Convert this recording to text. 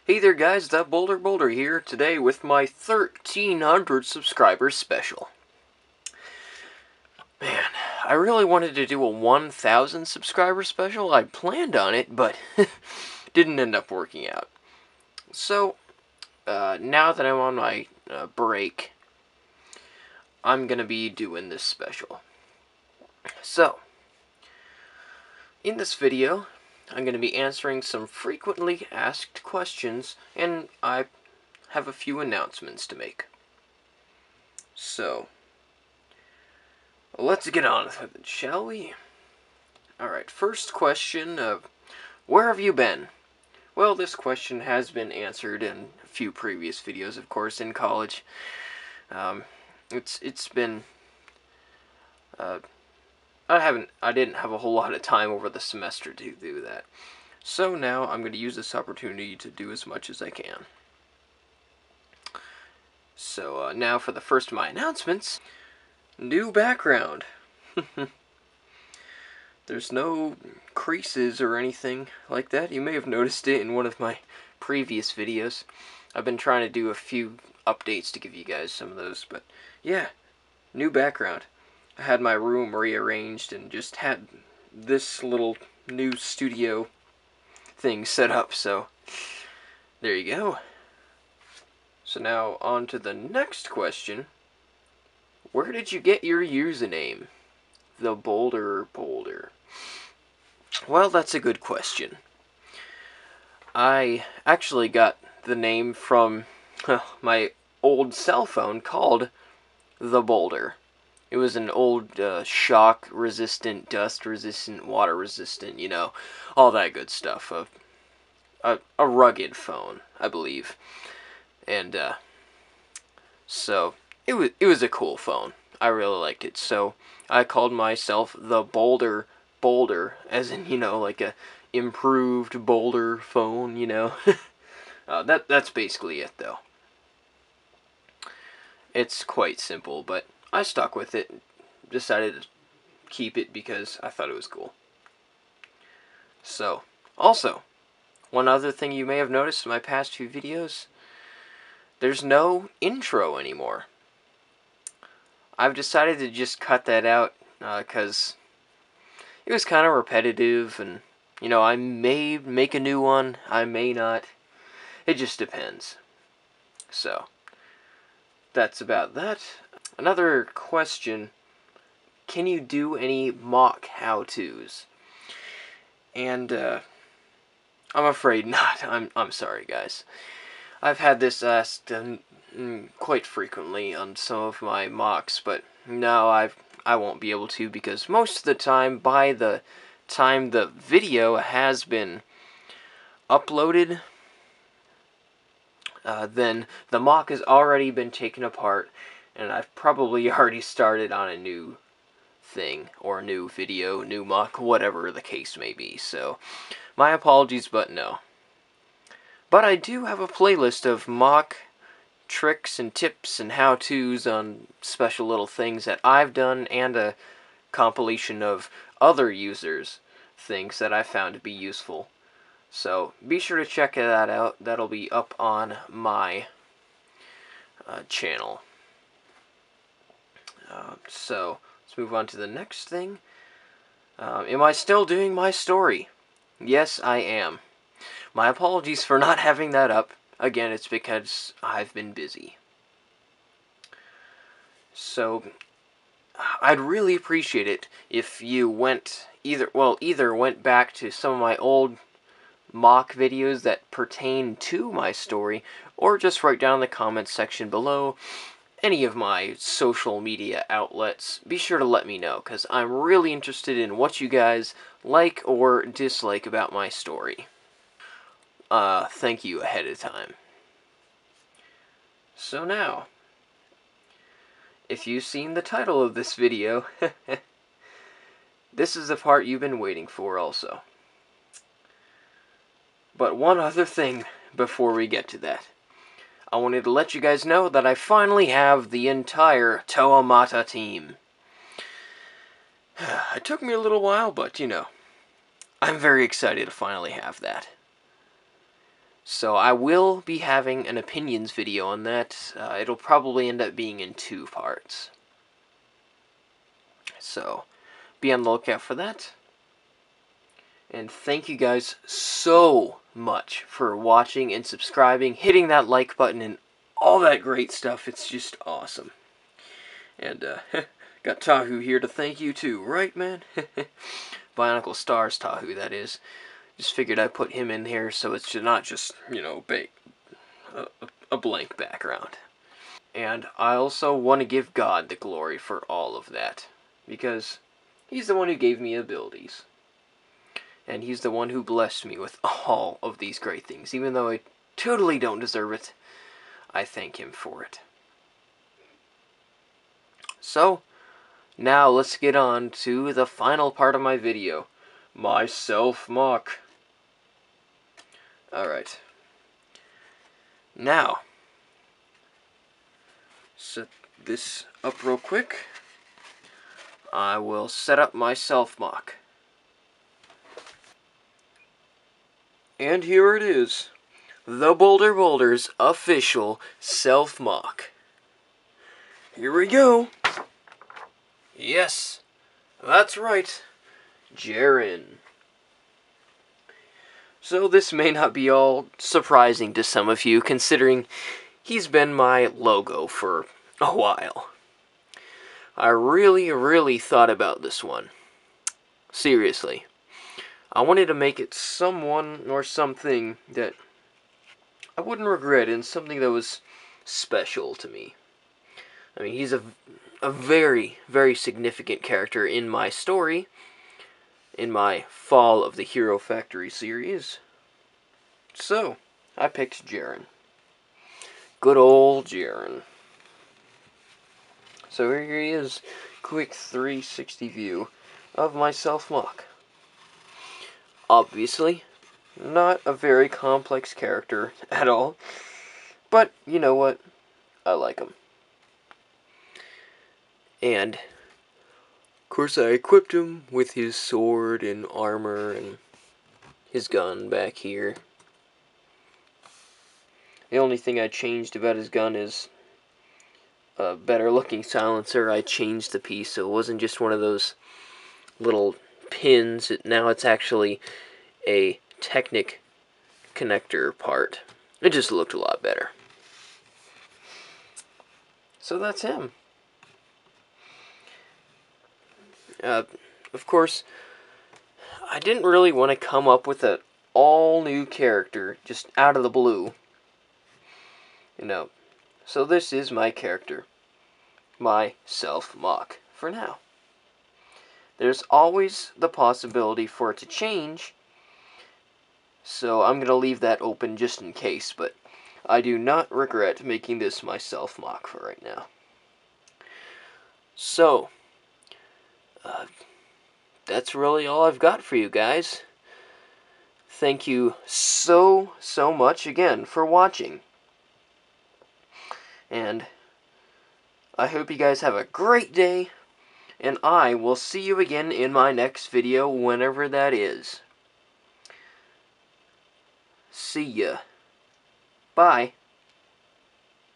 Hey there guys, theBolderBoulder here, today with my 1300 subscribers special. Man, I really wanted to do a 1000 subscriber special. I planned on it, but didn't end up working out. So, now that I'm on my break, I'm gonna be doing this special. So, in this video, I'm going to be answering some frequently asked questions, and I have a few announcements to make. So, let's get on with it, shall we? Alright, first question, where have you been? Well, this question has been answered in a few previous videos, of course, in college. It's been, I didn't have a whole lot of time over the semester to do that. So now I'm going to use this opportunity to do as much as I can. So now for the first of my announcements. New background. There's no creases or anything like that. You may have noticed it in one of my previous videos. I've been trying to do a few updates to give you guys some of those, but yeah, new background. I had my room rearranged and just had this little new studio thing set up, so there you go. So now on to the next question. Where did you get your username? theBolderBoulder. Well, that's a good question. I actually got the name from my old cell phone called the Boulder. It was an old shock resistant, dust resistant, water resistant, you know, all that good stuff. A rugged phone, I believe. And so it was a cool phone. I really liked it. So I called myself the Boulder, as in, you know, like a improved Boulder phone, you know. That's basically it, though. It's quite simple, but I stuck with it. Decided to keep it because I thought it was cool. So, also, one other thing you may have noticed in my past few videos, there's no intro anymore. I've decided to just cut that out because it was kind of repetitive, and, you know, I may make a new one, I may not. It just depends. So, that's about that. Another question, can you do any mock how-tos? And, I'm afraid not. I'm sorry, guys. I've had this asked quite frequently on some of my mocks, but no, I won't be able to, because most of the time, by the time the video has been uploaded, then the mock has already been taken apart, and I've probably already started on a new thing, or a new video, new mock, whatever the case may be. So, my apologies, but no. But I do have a playlist of mock tricks and tips and how-tos on special little things that I've done, and a compilation of other users' things that I found to be useful. So be sure to check that out. That'll be up on my channel. So let's move on to the next thing. Am I still doing my story? Yes, I am. My apologies for not having that up. Again, it's because I've been busy. So I'd really appreciate it if you either went back to some of my old mock videos that pertain to my story, or just write down in the comments section below any of my social media outlets. Be sure to let me know, because I'm really interested in what you guys like or dislike about my story. Thank you ahead of time. So now, if you've seen the title of this video, this is the part you've been waiting for also. But one other thing before we get to that. I wanted to let you guys know that I finally have the entire Toamata team. It took me a little while, but, you know, I'm very excited to finally have that. So I will be having an opinions video on that. It'll probably end up being in 2 parts. So be on the lookout for that. And thank you guys so much for watching and subscribing, hitting that like button, and all that great stuff. It's just awesome. And got Tahu here to thank you too, right, man? Bionicle Stars Tahu, that is. Just figured I'd put him in here so it's not just, you know, a blank background. And I also want to give God the glory for all of that, because He's the one who gave me abilities. And He's the one who blessed me with all of these great things. Even though I totally don't deserve it, I thank Him for it. So, now let's get on to the final part of my video. My Self MOC. Alright. Now, set this up real quick. I will set up my Self MOC. And here it is. theBolderBoulder's official Self MOC. Here we go. Yes, that's right. Jaren. So this may not be all surprising to some of you, considering he's been my logo for a while. I really thought about this one. Seriously. I wanted to make it someone or something that I wouldn't regret, and something that was special to me. I mean, he's a very significant character in my story, in my Fall of the Hero Factory series. So, I picked Jaren. Good old Jaren. So here he is, quick 360 view of my Self MOC. Obviously, not a very complex character at all, but you know what? I like him. And, of course, I equipped him with his sword and armor and his gun back here. The only thing I changed about his gun is a better looking silencer. I changed the piece so it wasn't just one of those little pins. Now it's actually a Technic connector part. It just looked a lot better. So that's him. Of course, I didn't really want to come up with an all-new character just out of the blue. You know, so this is my character. My Self MOC, for now. There's always the possibility for it to change, so I'm going to leave that open just in case, but I do not regret making this my Self MOC for right now. So, that's really all I've got for you guys. Thank you so much again for watching. And I hope you guys have a great day, and I will see you again in my next video, whenever that is. See ya. Bye.